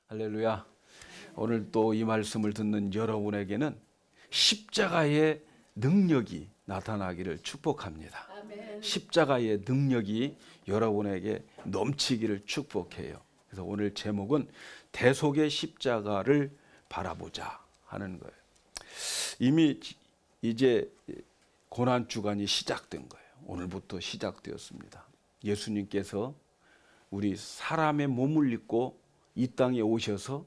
할렐루야. 오늘 또 이 말씀을 듣는 여러분에게는 십자가의 능력이 나타나기를 축복합니다. 아멘. 십자가의 능력이 여러분에게 넘치기를 축복해요. 그래서 오늘 제목은 대속의 십자가를 바라보자 하는 거예요. 이미 이제 고난주간이 시작된 거예요. 오늘부터 시작되었습니다. 예수님께서 우리 사람의 몸을 입고 이 땅에 오셔서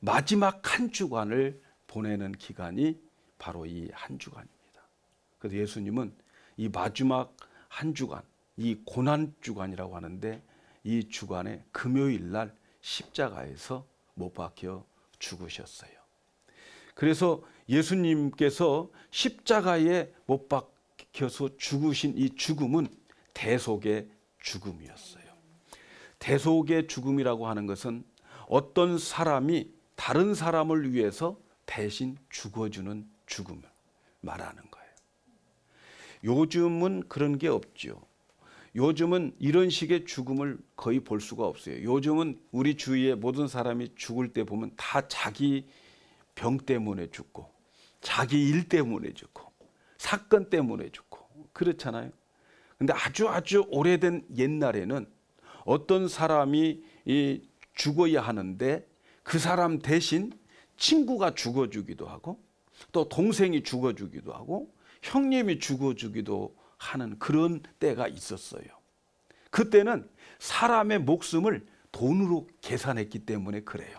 마지막 한 주간을 보내는 기간이 바로 이 한 주간입니다. 그래서 예수님은 이 마지막 한 주간, 이 고난 주간이라고 하는데 이 주간에 금요일 날 십자가에서 못 박혀 죽으셨어요. 그래서 예수님께서 십자가에 못 박혀서 죽으신 이 죽음은 대속의 죽음이었어요. 대속의 죽음이라고 하는 것은 어떤 사람이 다른 사람을 위해서 대신 죽어주는 죽음을 말하는 거예요. 요즘은 그런 게 없죠. 요즘은 이런 식의 죽음을 거의 볼 수가 없어요. 요즘은 우리 주위에 모든 사람이 죽을 때 보면 다 자기 병 때문에 죽고 자기 일 때문에 죽고 사건 때문에 죽고 그렇잖아요. 근데 아주 오래된 옛날에는 어떤 사람이 죽어야 하는데 그 사람 대신 친구가 죽어주기도 하고 또 동생이 죽어주기도 하고 형님이 죽어주기도 하는 그런 때가 있었어요. 그때는 사람의 목숨을 돈으로 계산했기 때문에 그래요.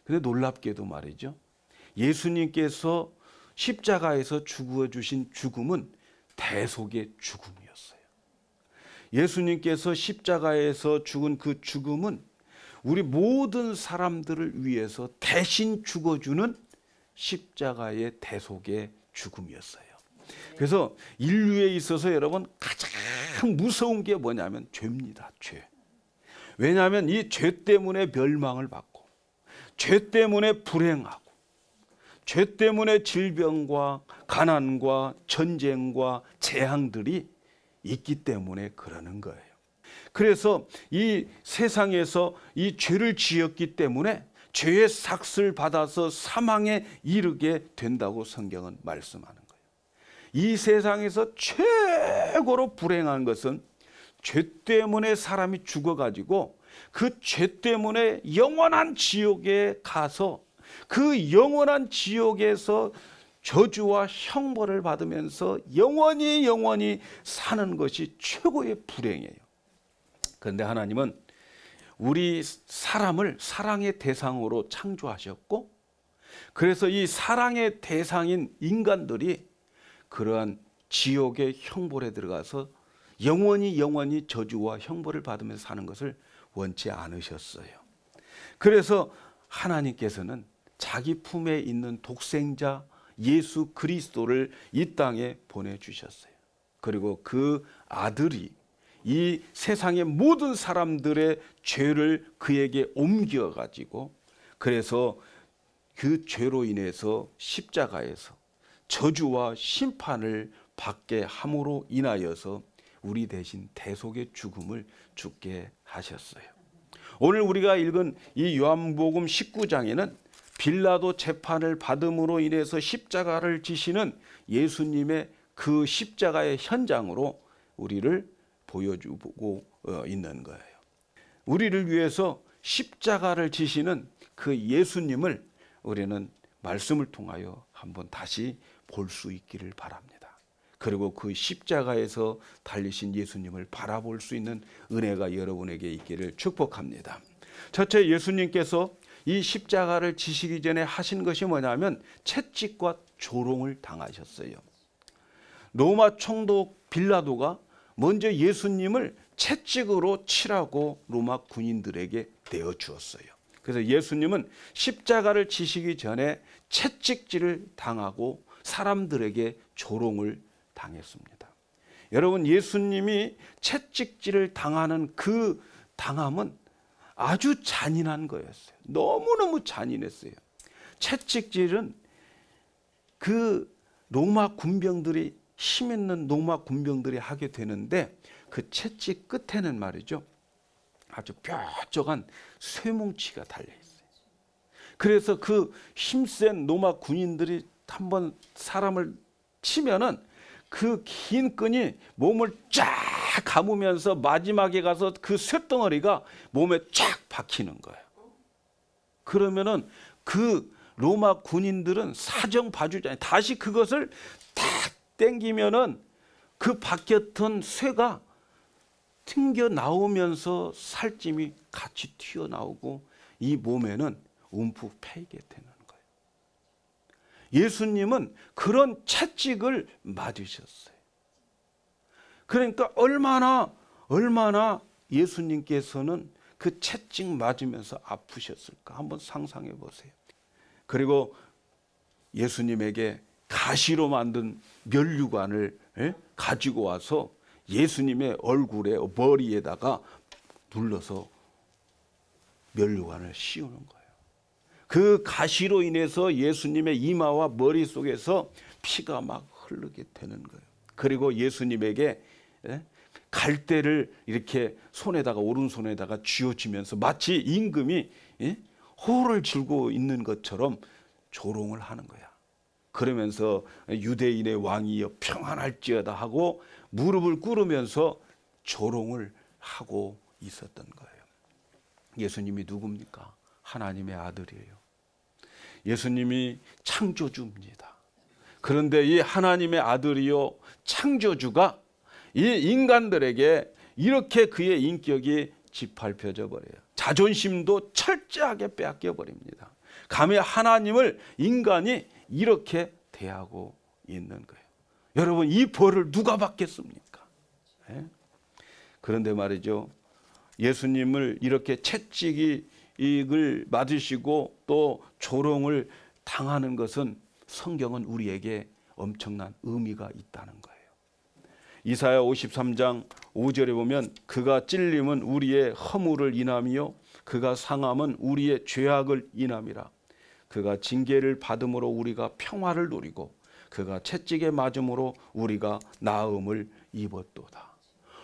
근데 놀랍게도 말이죠. 예수님께서 십자가에서 죽어주신 죽음은 대속의 죽음이었어요. 예수님께서 십자가에서 죽은 그 죽음은 우리 모든 사람들을 위해서 대신 죽어주는 십자가의 대속의 죽음이었어요. 그래서 인류에 있어서 여러분 가장 무서운 게 뭐냐면 죄입니다. 죄. 왜냐하면 이 죄 때문에 멸망을 받고 죄 때문에 불행하고 죄 때문에 질병과 가난과 전쟁과 재앙들이 있기 때문에 그러는 거예요. 그래서 이 세상에서 이 죄를 지었기 때문에 죄의 삭을 받아서 사망에 이르게 된다고 성경은 말씀하는 거예요. 이 세상에서 최고로 불행한 것은 죄 때문에 사람이 죽어가지고 그 죄 때문에 영원한 지옥에 가서 그 영원한 지옥에서 저주와 형벌을 받으면서 영원히 사는 것이 최고의 불행이에요. 그런데 하나님은 우리 사람을 사랑의 대상으로 창조하셨고 그래서 이 사랑의 대상인 인간들이 그러한 지옥의 형벌에 들어가서 영원히 저주와 형벌을 받으면서 사는 것을 원치 않으셨어요. 그래서 하나님께서는 자기 품에 있는 독생자 예수 그리스도를 이 땅에 보내주셨어요. 그리고 그 아들이 이 세상의 모든 사람들의 죄를 그에게 옮겨가지고 그래서 그 죄로 인해서 십자가에서 저주와 심판을 받게 함으로 인하여서 우리 대신 대속의 죽음을 죽게 하셨어요. 오늘 우리가 읽은 이 요한복음 19장에는 빌라도 재판을 받음으로 인해서 십자가를 지시는 예수님의 그 십자가의 현장으로 우리를 보여주고 있는 거예요. 우리를 위해서 십자가를 지시는 그 예수님을 우리는 말씀을 통하여 한번 다시 볼 수 있기를 바랍니다. 그리고 그 십자가에서 달리신 예수님을 바라볼 수 있는 은혜가 여러분에게 있기를 축복합니다. 첫째, 예수님께서 이 십자가를 지시기 전에 하신 것이 뭐냐면 채찍과 조롱을 당하셨어요. 로마 총독 빌라도가 먼저 예수님을 채찍으로 치라고 로마 군인들에게 내어 주었어요. 그래서 예수님은 십자가를 지시기 전에 채찍질을 당하고 사람들에게 조롱을 당했습니다. 여러분, 예수님이 채찍질을 당하는 그 당함은 아주 잔인한 거였어요. 너무너무 잔인했어요. 채찍질은 그 로마 군병들이 힘 있는 로마 군병들이 하게 되는데 그 채찍 끝에는 말이죠. 아주 뾰족한 쇠뭉치가 달려 있어요. 그래서 그 힘센 로마 군인들이 한번 사람을 치면은 그 긴 끈이 몸을 쫙 감으면서 마지막에 가서 그 쇳덩어리가 몸에 쫙 박히는 거예요. 그러면은 그 로마 군인들은 사정 봐주잖아요. 다시 그것을 탁 당기면은 그 박혔던 쇠가 튕겨 나오면서 살찜이 같이 튀어나오고 이 몸에는 움푹 패이게 되는 거예요. 예수님은 그런 채찍을 맞으셨어요. 그러니까 얼마나 예수님께서는 그 채찍 맞으면서 아프셨을까 한번 상상해 보세요. 그리고 예수님에게 가시로 만든 면류관을 가지고 와서 예수님의 얼굴에 머리에다가 눌러서 면류관을 씌우는 거예요. 그 가시로 인해서 예수님의 이마와 머릿속에서 피가 막 흐르게 되는 거예요. 그리고 예수님에게 갈대를 이렇게 손에다가 오른손에다가 쥐어주면서 마치 임금이 호를 쥐고 있는 것처럼 조롱을 하는 거야. 그러면서 유대인의 왕이여 평안할지어다 하고 무릎을 꿇으면서 조롱을 하고 있었던 거예요. 예수님이 누굽니까? 하나님의 아들이에요. 예수님이 창조주입니다. 그런데 이 하나님의 아들이요 창조주가 이 인간들에게 이렇게 그의 인격이 짓밟혀져 버려요. 자존심도 철저하게 빼앗겨 버립니다. 감히 하나님을 인간이 이렇게 대하고 있는 거예요. 여러분 이 벌을 누가 받겠습니까? 그런데 말이죠. 예수님을 이렇게 채찍을 맞으시고 또 조롱을 당하는 것은 성경은 우리에게 엄청난 의미가 있다는 거예요. 이사야 53장 5절에 보면 그가 찔림은 우리의 허물을 인함이요 그가 상함은 우리의 죄악을 인함이라. 그가 징계를 받음으로 우리가 평화를 누리고 그가 채찍에 맞음으로 우리가 나음을 입었도다.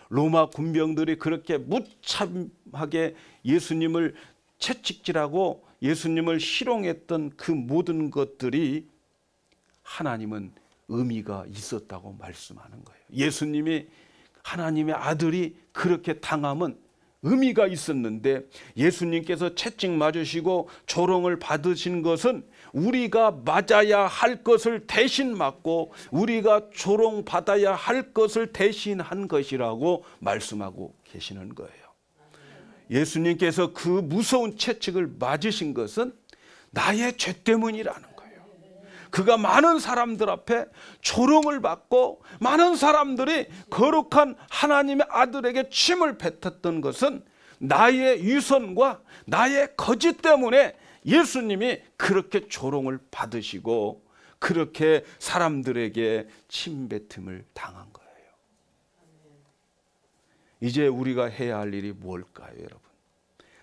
로마 군병들이 그렇게 무참하게 예수님을 채찍질하고 예수님을 희롱했던 그 모든 것들이 하나님은 의미가 있었다고 말씀하는 거예요. 예수님이 하나님의 아들이 그렇게 당함은 의미가 있었는데 예수님께서 채찍 맞으시고 조롱을 받으신 것은 우리가 맞아야 할 것을 대신 맞고 우리가 조롱받아야 할 것을 대신한 것이라고 말씀하고 계시는 거예요. 예수님께서 그 무서운 채찍을 맞으신 것은 나의 죄 때문이라는 거예요. 그가 많은 사람들 앞에 조롱을 받고 많은 사람들이 거룩한 하나님의 아들에게 침을 뱉었던 것은 나의 위선과 나의 거짓 때문에 예수님이 그렇게 조롱을 받으시고 그렇게 사람들에게 침뱉음을 당한 거예요. 이제 우리가 해야 할 일이 뭘까요, 여러분?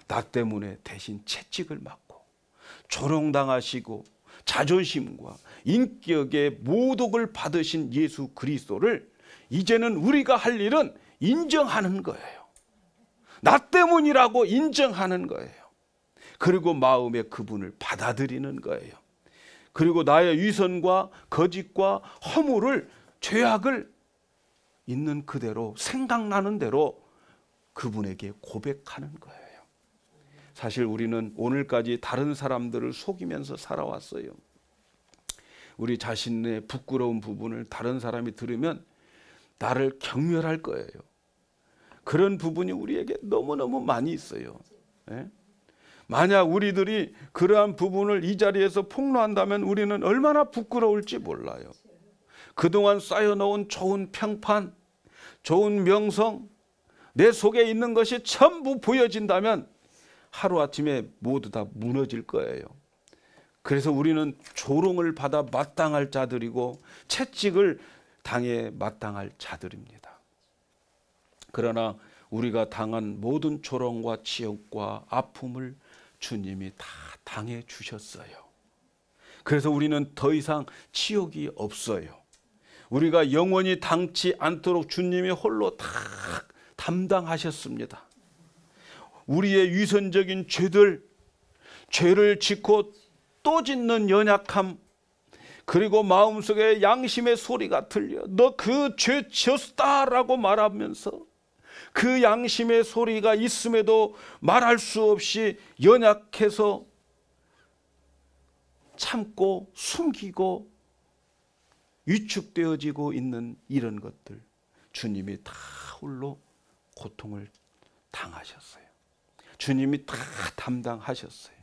나 때문에 대신 채찍을 맞고 조롱당하시고 자존심과 인격의 모독을 받으신 예수 그리스도를 이제는 우리가 할 일은 인정하는 거예요. 나 때문이라고 인정하는 거예요. 그리고 마음에 그분을 받아들이는 거예요. 그리고 나의 위선과 거짓과 허물을 죄악을 있는 그대로 생각나는 대로 그분에게 고백하는 거예요. 사실 우리는 오늘까지 다른 사람들을 속이면서 살아왔어요. 우리 자신의 부끄러운 부분을 다른 사람이 들으면 나를 경멸할 거예요. 그런 부분이 우리에게 너무너무 많이 있어요. 만약 우리들이 그러한 부분을 이 자리에서 폭로한다면 우리는 얼마나 부끄러울지 몰라요. 그동안 쌓여놓은 좋은 평판, 좋은 명성, 내 속에 있는 것이 전부 보여진다면 하루아침에 모두 다 무너질 거예요. 그래서 우리는 조롱을 받아 마땅할 자들이고 채찍을 당해 마땅할 자들입니다. 그러나 우리가 당한 모든 조롱과 치욕과 아픔을 주님이 다 당해 주셨어요. 그래서 우리는 더 이상 치욕이 없어요. 우리가 영원히 당치 않도록 주님이 홀로 다 담당하셨습니다. 우리의 위선적인 죄를 짓고 또 짓는 연약함, 그리고 마음속에 양심의 소리가 들려 너 그 죄 지었다라고 말하면서 그 양심의 소리가 있음에도 말할 수 없이 연약해서 참고 숨기고 위축되어지고 있는 이런 것들, 주님이 다 홀로 고통을 당하셨어요. 주님이 다 담당하셨어요.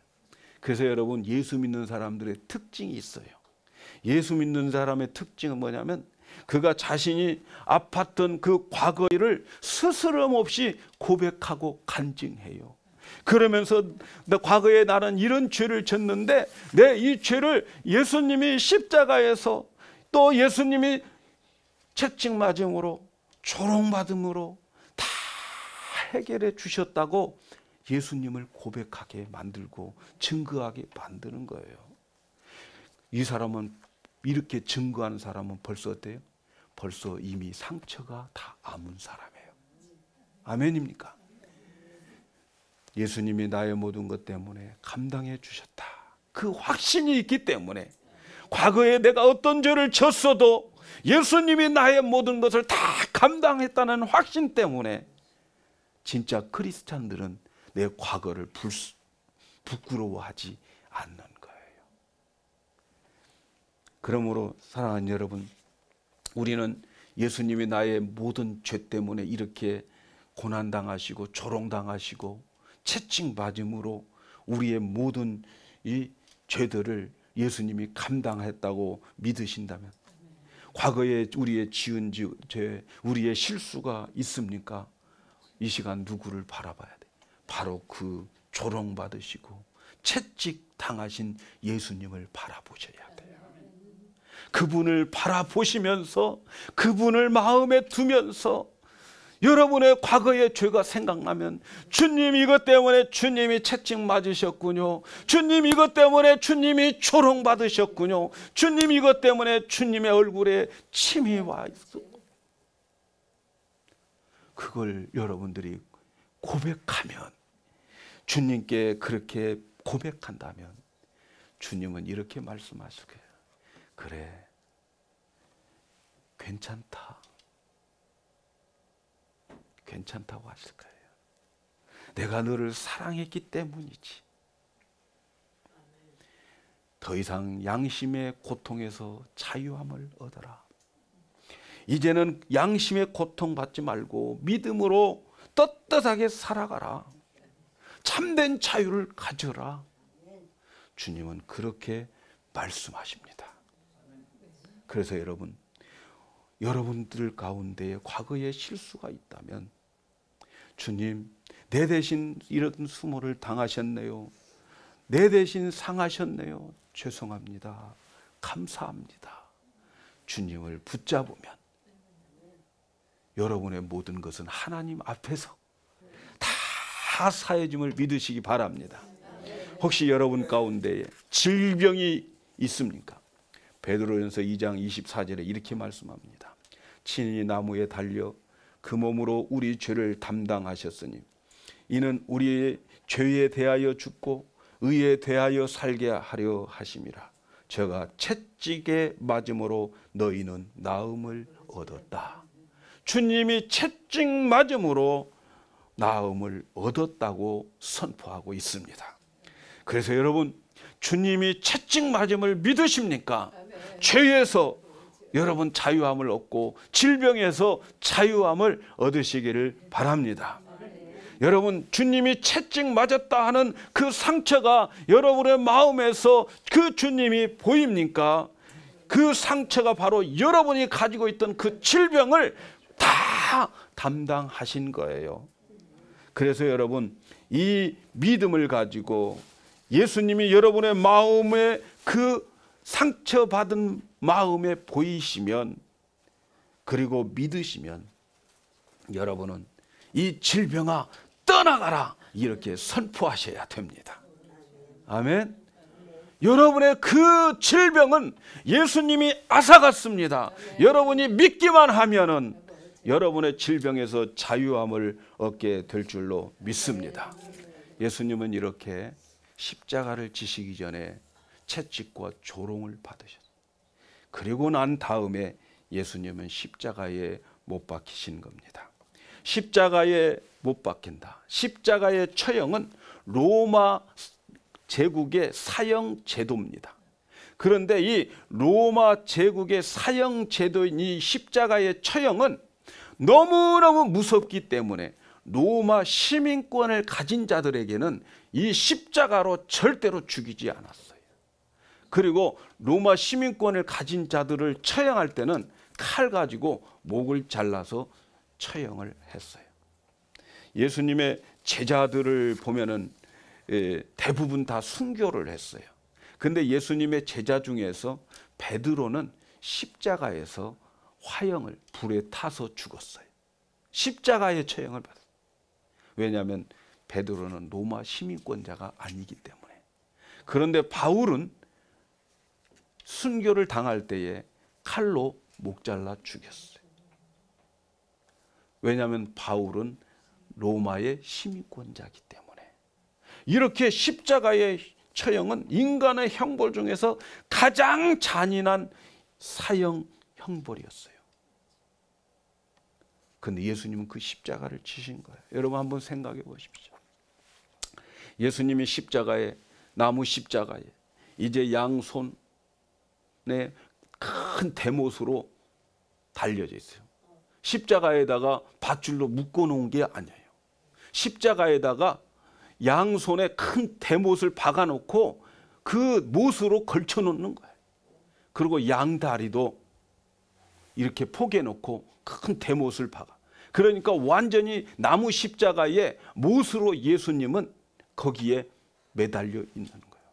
그래서 여러분, 예수 믿는 사람들의 특징이 있어요. 예수 믿는 사람의 특징은 뭐냐면 그가 자신이 아팠던 그 과거를 스스럼 없이 고백하고 간증해요. 그러면서 과거에 나는 이런 죄를 졌는데 내 이 죄를 예수님이 십자가에서 또 예수님이 채찍 맞음으로 조롱받음으로 다 해결해 주셨다고 예수님을 고백하게 만들고 증거하게 만드는 거예요. 이 사람은, 이렇게 증거하는 사람은 벌써 어때요? 벌써 이미 상처가 다 아문 사람이에요. 아멘입니까? 예수님이 나의 모든 것 때문에 감당해 주셨다, 그 확신이 있기 때문에 과거에 내가 어떤 죄를 졌어도 예수님이 나의 모든 것을 다 감당했다는 확신 때문에 진짜 크리스찬들은 내 과거를 부끄러워하지 않는 거예요. 그러므로 사랑하는 여러분, 우리는 예수님이 나의 모든 죄 때문에 이렇게 고난당하시고 조롱당하시고 채찍 맞음으로 우리의 모든 이 죄들을 예수님이 감당했다고 믿으신다면, 과거에 우리의 지은 죄, 우리의 실수가 있습니까? 이 시간 누구를 바라봐야 돼? 바로 그 조롱받으시고 채찍 당하신 예수님을 바라보셔야 돼요. 그분을 바라보시면서 그분을 마음에 두면서 여러분의 과거의 죄가 생각나면 주님 이것 때문에 주님이 채찍 맞으셨군요. 주님 이것 때문에 주님이 조롱받으셨군요. 주님 이것 때문에 주님의 얼굴에 침이 와 있어. 그걸 여러분들이 고백하면, 주님께 그렇게 고백한다면 주님은 이렇게 말씀하실 거예요. 그래, 괜찮다고 하실 거예요. 내가 너를 사랑했기 때문이지. 더 이상 양심의 고통에서 자유함을 얻어라. 이제는 양심의 고통 받지 말고 믿음으로 떳떳하게 살아가라. 참된 자유를 가져라. 주님은 그렇게 말씀하십니다. 그래서 여러분들 가운데 과거에 실수가 있다면, 주님, 내 대신 이런 수모를 당하셨네요. 내 대신 상하셨네요. 죄송합니다. 감사합니다. 주님을 붙잡으면 여러분의 모든 것은 하나님 앞에서 다 사해짐을 믿으시기 바랍니다. 혹시 여러분 가운데 질병이 있습니까? 베드로전서 2장 24절에 이렇게 말씀합니다. 친히 나무에 달려 그 몸으로 우리 죄를 담당하셨으니 이는 우리의 죄에 대하여 죽고 의에 대하여 살게 하려 하심이라. 저가 채찍에 맞음으로 너희는 나음을 얻었다. 주님이 채찍 맞음으로 나음을 얻었다고 선포하고 있습니다. 그래서 여러분, 주님이 채찍 맞음을 믿으십니까? 죄에서 여러분 자유함을 얻고 질병에서 자유함을 얻으시기를 바랍니다. 여러분, 주님이 채찍 맞았다 하는 그 상처가 여러분의 마음에서 그 주님이 보입니까? 그 상처가 바로 여러분이 가지고 있던 그 질병을 다 담당하신 거예요. 그래서 여러분, 이 믿음을 가지고 예수님이 여러분의 마음에 그 상처받은 마음에 보이시면, 그리고 믿으시면 여러분은 이 질병아 떠나가라 이렇게 선포하셔야 됩니다. 아멘. 여러분의 그 질병은 예수님이 앗아갔습니다. 여러분이 믿기만 하면은 여러분의 질병에서 자유함을 얻게 될 줄로 믿습니다. 예수님은 이렇게 십자가를 지시기 전에 채찍과 조롱을 받으셨어요. 그리고 난 다음에 예수님은 십자가에 못 박히신 겁니다. 십자가에 못 박힌다. 십자가의 처형은 로마 제국의 사형 제도입니다. 그런데 이 로마 제국의 사형 제도인 이 십자가의 처형은 너무너무 무섭기 때문에 로마 시민권을 가진 자들에게는 이 십자가로 절대로 죽이지 않았어요. 그리고 로마 시민권을 가진 자들을 처형할 때는 칼 가지고 목을 잘라서 처형을 했어요. 예수님의 제자들을 보면은 대부분 다 순교를 했어요. 근데 예수님의 제자 중에서 베드로는 십자가에서 화형을 불에 타서 죽었어요. 십자가의 처형을 받았어요. 왜냐하면 베드로는 로마 시민권자가 아니기 때문에. 그런데 바울은 순교를 당할 때에 칼로 목 잘라 죽였어요. 왜냐하면 바울은 로마의 시민권자이기 때문에. 이렇게 십자가의 처형은 인간의 형벌 중에서 가장 잔인한 사형 형벌이었어요. 그런데 예수님은 그 십자가를 지신 거예요. 여러분 한번 생각해 보십시오. 예수님이 십자가에, 나무 십자가에 이제 양손에 큰 대못으로 달려져 있어요. 십자가에다가 밧줄로 묶어놓은 게 아니에요. 십자가에다가 양손에 큰 대못을 박아놓고 그 못으로 걸쳐놓는 거예요. 그리고 양다리도 이렇게 포개놓고 큰 대못을 박아. 그러니까 완전히 나무 십자가에 못으로 예수님은 거기에 매달려 있는 거예요.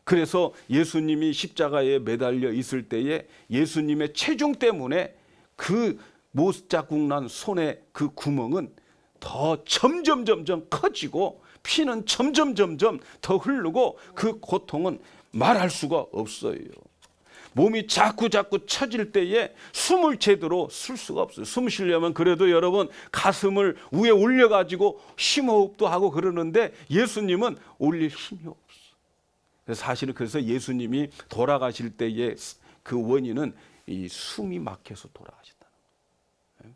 그래서 예수님이 십자가에 매달려 있을 때에 예수님의 체중 때문에 그 못 자국 난 손의 그 구멍은 더 점점 커지고 피는 점점 더 흐르고 그 고통은 말할 수가 없어요. 몸이 자꾸 처질 때에 숨을 제대로 쓸 수가 없어요. 숨 쉬려면 그래도 여러분 가슴을 위에 올려가지고 심호흡도 하고 그러는데 예수님은 올릴 힘이 없어요. 사실은 그래서 예수님이 돌아가실 때의 그 원인은 이 숨이 막혀서 돌아가셨다는 거예요.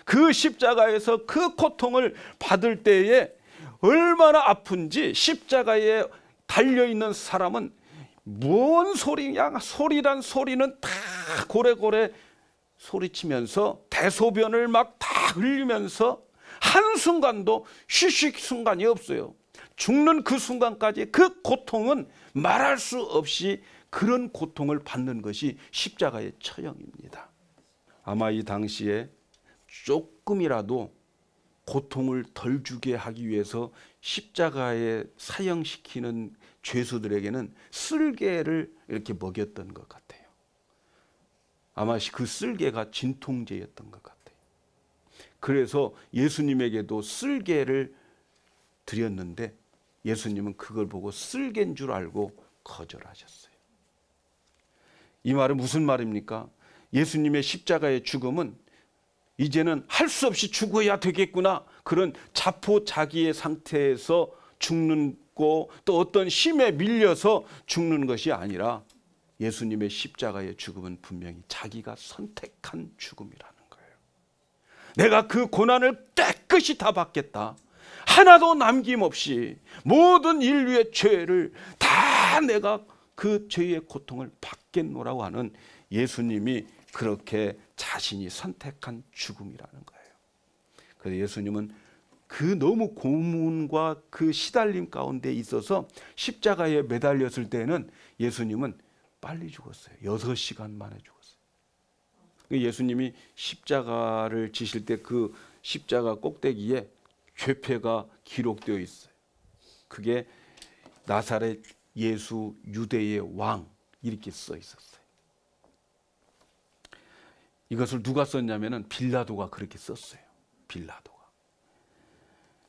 그 십자가에서 그 고통을 받을 때에 얼마나 아픈지 십자가에 달려있는 사람은 뭔 소리냐, 소리란 소리는 다 고래고래 소리치면서 대소변을 막 다 흘리면서 한순간도 휴식 순간이 없어요. 죽는 그 순간까지 그 고통은 말할 수 없이 그런 고통을 받는 것이 십자가의 처형입니다. 아마 이 당시에 조금이라도 고통을 덜 주게 하기 위해서 십자가에 사형시키는 죄수들에게는 쓸개를 이렇게 먹였던 것 같아요. 아마 그 쓸개가 진통제였던 것 같아요. 그래서 예수님에게도 쓸개를 드렸는데 예수님은 그걸 보고 쓸개인 줄 알고 거절하셨어요. 이 말은 무슨 말입니까? 예수님의 십자가의 죽음은 이제는 할 수 없이 죽어야 되겠구나, 그런 자포자기의 상태에서 죽는 거, 또 어떤 힘에 밀려서 죽는 것이 아니라 예수님의 십자가의 죽음은 분명히 자기가 선택한 죽음이라는 거예요. 내가 그 고난을 깨끗이 다 받겠다, 하나도 남김없이 모든 인류의 죄를 다 내가 그 죄의 고통을 받겠노라고 하는 예수님이 그렇게 자신이 선택한 죽음이라는 거예요. 그래서 예수님은 그 너무 고문과 그 시달림 가운데 있어서 십자가에 매달렸을 때는 예수님은 빨리 죽었어요. 6시간 만에 죽었어요. 예수님이 십자가를 지실 때 그 십자가 꼭대기에 죄패가 기록되어 있어요. 그게 나사렛 예수 유대의 왕 이렇게 써 있었어요. 이것을 누가 썼냐면은 빌라도가 그렇게 썼어요. 빌라도가.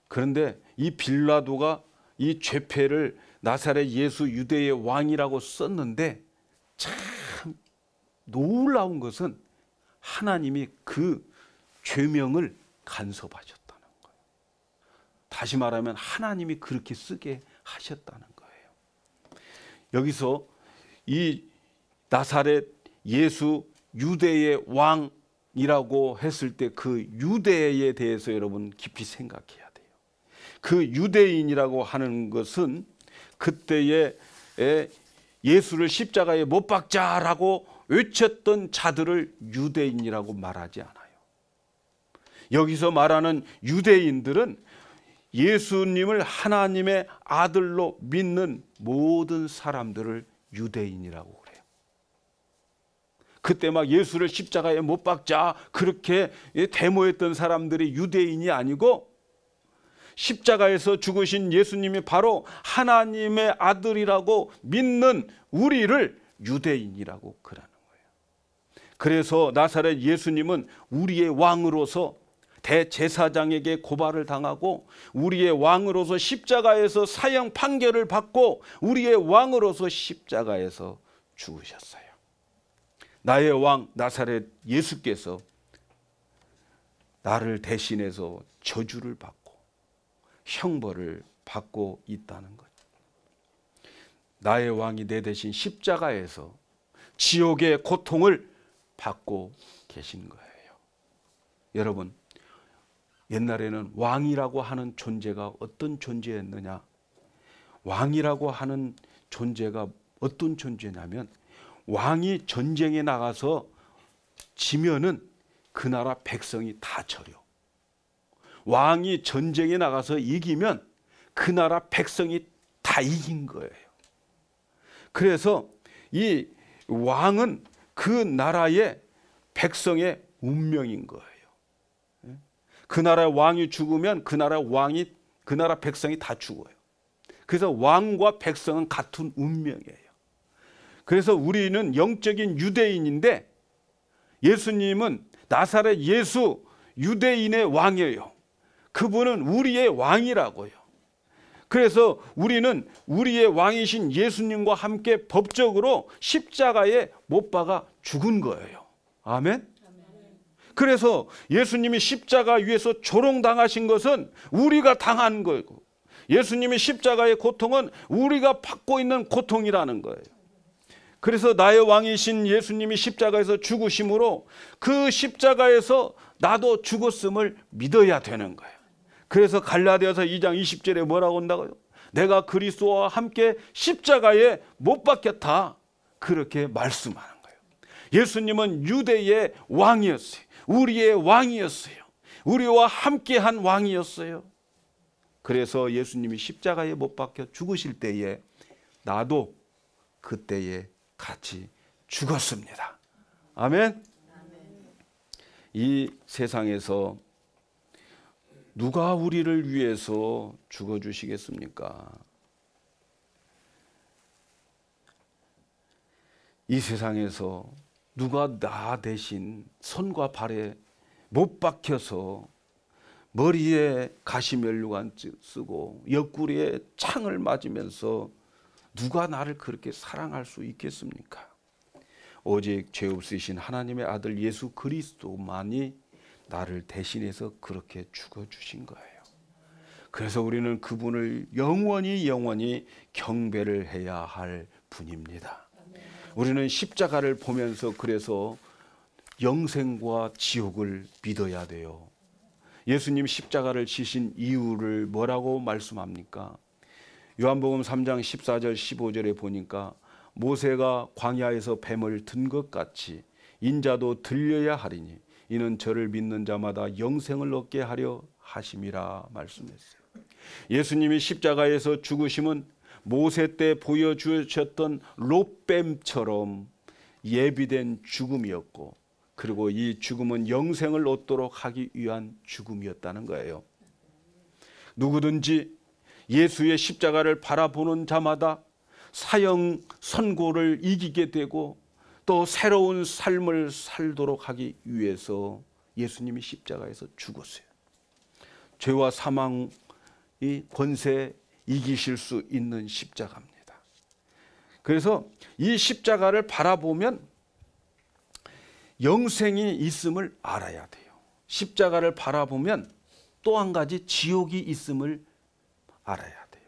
그런데 이 빌라도가 이 죄패를 나사렛 예수 유대의 왕이라고 썼는데 참 놀라운 것은 하나님이 그 죄명을 간섭하셨다는 거예요. 다시 말하면 하나님이 그렇게 쓰게 하셨다는 거예요. 여기서 이 나사렛 예수 유대의 왕이라고 했을 때 그 유대에 대해서 여러분 깊이 생각해야 돼요. 그 유대인이라고 하는 것은 그때에 예수를 십자가에 못 박자라고 외쳤던 자들을 유대인이라고 말하지 않아요. 여기서 말하는 유대인들은 예수님을 하나님의 아들로 믿는 모든 사람들을 유대인이라고 그래요. 그때 막 예수를 십자가에 못 박자 그렇게 데모했던 사람들이 유대인이 아니고 십자가에서 죽으신 예수님이 바로 하나님의 아들이라고 믿는 우리를 유대인이라고 그러는 거예요. 그래서 나사렛 예수님은 우리의 왕으로서 대제사장에게 고발을 당하고 우리의 왕으로서 십자가에서 사형 판결을 받고 우리의 왕으로서 십자가에서 죽으셨어요. 나의 왕 나사렛 예수께서 나를 대신해서 저주를 받고 형벌을 받고 있다는 것. 나의 왕이 내 대신 십자가에서 지옥의 고통을 받고 계신 거예요. 여러분, 옛날에는 왕이라고 하는 존재가 어떤 존재였느냐? 왕이라고 하는 존재가 어떤 존재냐면 왕이 전쟁에 나가서 지면은 그 나라 백성이 다 져요. 왕이 전쟁에 나가서 이기면 그 나라 백성이 다 이긴 거예요. 그래서 이 왕은 그 나라의 백성의 운명인 거예요. 그 나라 왕이 죽으면 그 나라 백성이 다 죽어요. 그래서 왕과 백성은 같은 운명이에요. 그래서 우리는 영적인 유대인인데 예수님은 나사렛 예수 유대인의 왕이에요. 그분은 우리의 왕이라고요. 그래서 우리는 우리의 왕이신 예수님과 함께 법적으로 십자가에 못 박아 죽은 거예요. 아멘? 그래서 예수님이 십자가 위에서 조롱당하신 것은 우리가 당한 거고 예수님의 십자가의 고통은 우리가 받고 있는 고통이라는 거예요. 그래서 나의 왕이신 예수님이 십자가에서 죽으심으로 그 십자가에서 나도 죽었음을 믿어야 되는 거예요. 그래서 갈라디아서 2장 20절에 뭐라고 한다고요? 내가 그리스도와 함께 십자가에 못 박혔다. 그렇게 말씀하는 거예요. 예수님은 유대의 왕이었어요. 우리의 왕이었어요. 우리와 함께한 왕이었어요. 그래서 예수님이 십자가에 못 박혀 죽으실 때에 나도 그때에 같이 죽었습니다. 아멘. 이 세상에서 누가 우리를 위해서 죽어주시겠습니까? 이 세상에서 누가 나 대신 손과 발에 못 박혀서 머리에 가시면류관 쓰고 옆구리에 창을 맞으면서 누가 나를 그렇게 사랑할 수 있겠습니까? 오직 죄 없으신 하나님의 아들 예수 그리스도만이 나를 대신해서 그렇게 죽어주신 거예요. 그래서 우리는 그분을 영원히 경배를 해야 할 분입니다. 우리는 십자가를 보면서 그래서 영생과 지옥을 믿어야 돼요. 예수님 십자가를 지신 이유를 뭐라고 말씀합니까? 요한복음 3장 14절 15절에 보니까 모세가 광야에서 뱀을 든 것 같이 인자도 들려야 하리니 이는 저를 믿는 자마다 영생을 얻게 하려 하심이라 말씀했어요. 예수님이 십자가에서 죽으심은 모세 때 보여주셨던 롯뱀처럼 예비된 죽음이었고 그리고 이 죽음은 영생을 얻도록 하기 위한 죽음이었다는 거예요. 누구든지 예수의 십자가를 바라보는 자마다 사형 선고를 이기게 되고 또 새로운 삶을 살도록 하기 위해서 예수님이 십자가에서 죽었어요. 죄와 사망의 권세 이기실 수 있는 십자가입니다. 그래서 이 십자가를 바라보면 영생이 있음을 알아야 돼요. 십자가를 바라보면 또 한 가지 지옥이 있음을 알아야 돼요.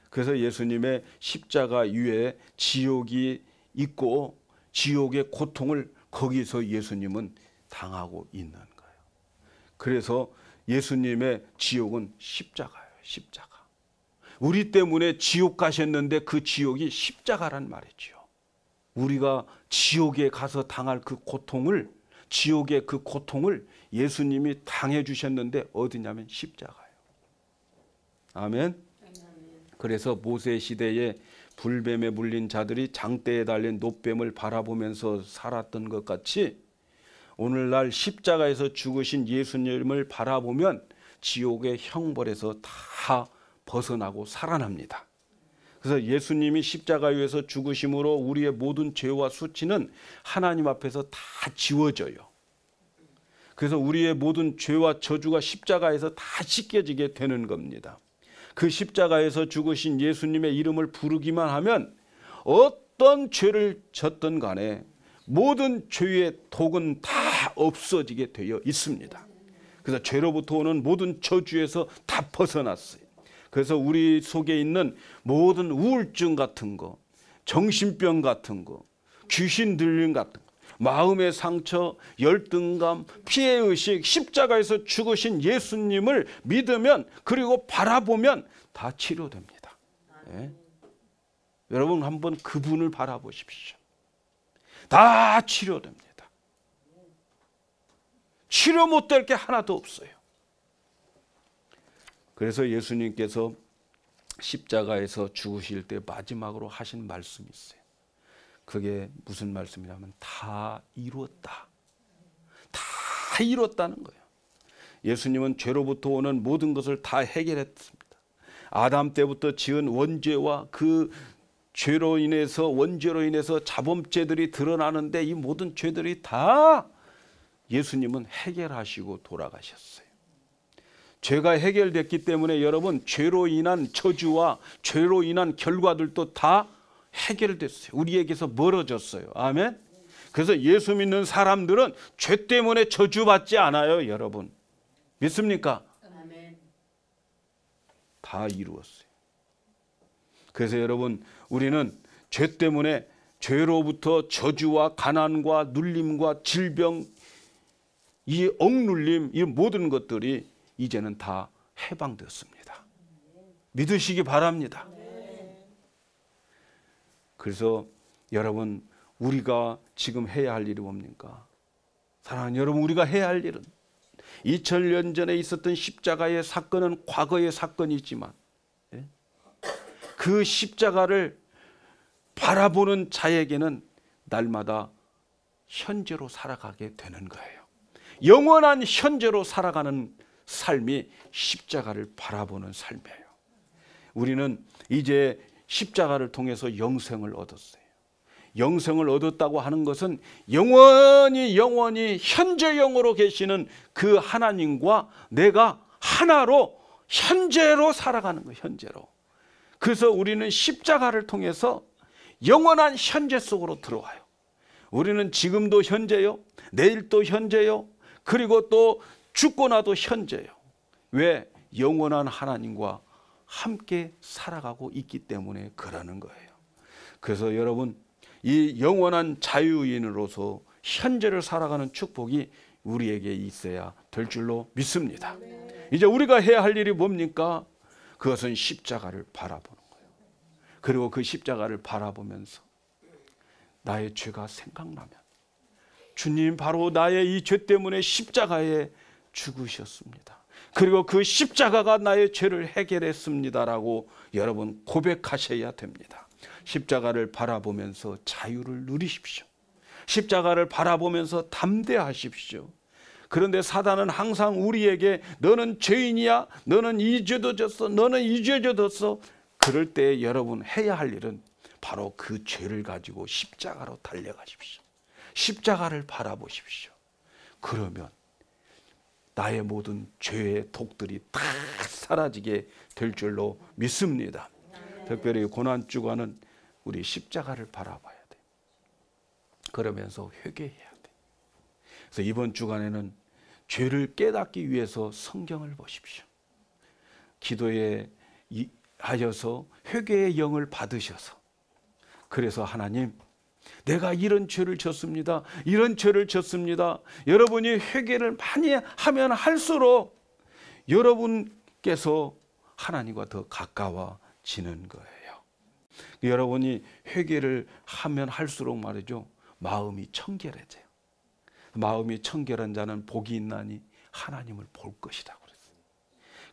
그래서 예수님의 십자가 위에 지옥이 있고 지옥의 고통을 거기서 예수님은 당하고 있는 거예요. 그래서 예수님의 지옥은 십자가예요. 십자가. 우리 때문에 지옥 가셨는데 그 지옥이 십자가란 말이죠. 우리가 지옥에 가서 당할 그 고통을, 지옥의 그 고통을 예수님이 당해 주셨는데 어디냐면 십자가예요. 아멘. 그래서 모세 시대에 불뱀에 물린 자들이 장대에 달린 놋뱀을 바라보면서 살았던 것 같이 오늘날 십자가에서 죽으신 예수님을 바라보면 지옥의 형벌에서 다 벗어나고 살아납니다. 그래서 예수님이 십자가 위에서 죽으심으로 우리의 모든 죄와 수치는 하나님 앞에서 다 지워져요. 그래서 우리의 모든 죄와 저주가 십자가에서 다 씻겨지게 되는 겁니다. 그 십자가에서 죽으신 예수님의 이름을 부르기만 하면 어떤 죄를 졌든 간에 모든 죄의 독은 다 없어지게 되어 있습니다. 그래서 죄로부터 오는 모든 저주에서 다 벗어났어요. 그래서 우리 속에 있는 모든 우울증 같은 거, 정신병 같은 거, 귀신 들림 같은 거, 마음의 상처, 열등감, 피해의식, 십자가에서 죽으신 예수님을 믿으면 그리고 바라보면 다 치료됩니다. 네? 여러분 한번 그분을 바라보십시오. 다 치료됩니다. 치료 못될 게 하나도 없어요. 그래서 예수님께서 십자가에서 죽으실 때 마지막으로 하신 말씀이 있어요. 그게 무슨 말씀이냐면 다 이루었다. 다 이루었다는 거예요. 예수님은 죄로부터 오는 모든 것을 다 해결했습니다. 아담 때부터 지은 원죄와 그 죄로 인해서 원죄로 인해서 자범죄들이 드러나는데 이 모든 죄들이 다 예수님은 해결하시고 돌아가셨어요. 죄가 해결됐기 때문에 여러분 죄로 인한 저주와 죄로 인한 결과들도 다 해결됐어요. 우리에게서 멀어졌어요. 아멘. 그래서 예수 믿는 사람들은 죄 때문에 저주받지 않아요. 여러분 믿습니까? 아멘. 다 이루었어요. 그래서 여러분 우리는 죄 때문에 죄로부터 저주와 가난과 눌림과 질병, 이 억눌림, 이 모든 것들이 이제는 다 해방되었습니다. 믿으시기 바랍니다. 그래서 여러분 우리가 지금 해야 할 일이 뭡니까? 사랑하는 여러분, 우리가 해야 할 일은 2000년 전에 있었던 십자가의 사건은 과거의 사건이지만 그 십자가를 바라보는 자에게는 날마다 현재로 살아가게 되는 거예요. 영원한 현재로 살아가는 삶이 십자가를 바라보는 삶이에요. 우리는 이제 십자가를 통해서 영생을 얻었어요. 영생을 얻었다고 하는 것은 영원히 현재형으로 계시는 그 하나님과 내가 하나로 현재로 살아가는 거예요. 현재로. 그래서 우리는 십자가를 통해서 영원한 현재 속으로 들어와요. 우리는 지금도 현재요, 내일도 현재요, 그리고 또 죽고 나도 현재요. 왜? 영원한 하나님과 함께 살아가고 있기 때문에 그러는 거예요. 그래서 여러분 이 영원한 자유인으로서 현재를 살아가는 축복이 우리에게 있어야 될 줄로 믿습니다. 이제 우리가 해야 할 일이 뭡니까? 그것은 십자가를 바라보는 거예요. 그리고 그 십자가를 바라보면서 나의 죄가 생각나면 주님 바로 나의 이 죄 때문에 십자가에 죽으셨습니다. 그리고 그 십자가가 나의 죄를 해결했습니다라고 여러분 고백하셔야 됩니다. 십자가를 바라보면서 자유를 누리십시오. 십자가를 바라보면서 담대하십시오. 그런데 사단은 항상 우리에게 너는 죄인이야, 너는 이 죄도 졌어, 너는 이 죄도 졌어. 그럴 때 여러분 해야 할 일은 바로 그 죄를 가지고 십자가로 달려가십시오. 십자가를 바라보십시오. 그러면 나의 모든 죄의 독들이 다 사라지게 될 줄로 믿습니다. 특별히 고난주간은 우리 십자가를 바라봐야 돼. 그러면서 회개해야 돼. 그래서 이번 주간에는 죄를 깨닫기 위해서 성경을 보십시오. 기도에 하여서 회개의 영을 받으셔서, 그래서 하나님, 내가 이런 죄를 졌습니다. 이런 죄를 졌습니다. 여러분이 회개를 많이 하면 할수록 여러분께서 하나님과 더 가까워지는 거예요. 여러분이 회개를 하면 할수록 말이죠, 마음이 청결해져요. 마음이 청결한 자는 복이 있나니 하나님을 볼 것이다 그랬어요.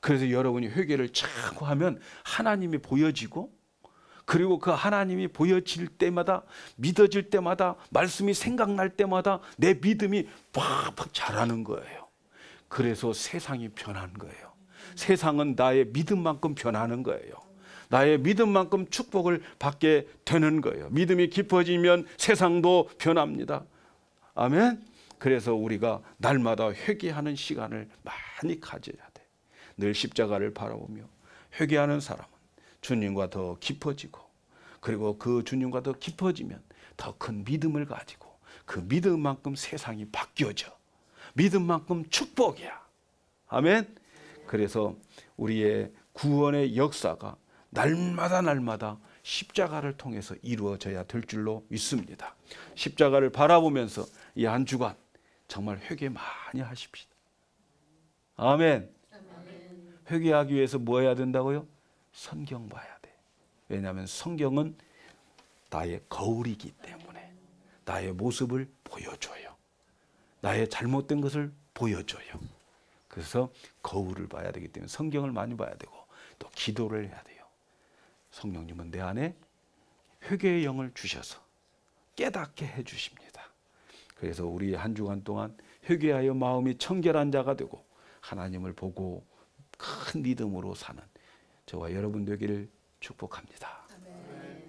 그래서 여러분이 회개를 자꾸 하면 하나님이 보여지고, 그리고 그 하나님이 보여질 때마다, 믿어질 때마다, 말씀이 생각날 때마다 내 믿음이 팍팍 자라는 거예요. 그래서 세상이 변한 거예요. 세상은 나의 믿음만큼 변하는 거예요. 나의 믿음만큼 축복을 받게 되는 거예요. 믿음이 깊어지면 세상도 변합니다. 아멘. 그래서 우리가 날마다 회개하는 시간을 많이 가져야 돼. 늘 십자가를 바라보며 회개하는 사람은 주님과 더 깊어지고, 그리고 그 주님과 더 깊어지면 더 큰 믿음을 가지고, 그 믿음만큼 세상이 바뀌어져. 믿음만큼 축복이야. 아멘. 그래서 우리의 구원의 역사가 날마다 십자가를 통해서 이루어져야 될 줄로 믿습니다. 십자가를 바라보면서 이 한 주간 정말 회개 많이 하십시다. 아멘. 회개하기 위해서 뭐 해야 된다고요? 성경 봐야 돼. 왜냐하면 성경은 나의 거울이기 때문에 나의 모습을 보여줘요. 나의 잘못된 것을 보여줘요. 그래서 거울을 봐야 되기 때문에 성경을 많이 봐야 되고, 또 기도를 해야 돼요. 성령님은 내 안에 회개의 영을 주셔서 깨닫게 해주십니다. 그래서 우리 한 주간 동안 회개하여 마음이 청결한 자가 되고 하나님을 보고 큰 믿음으로 사는 저와 여러분 되기를 축복합니다.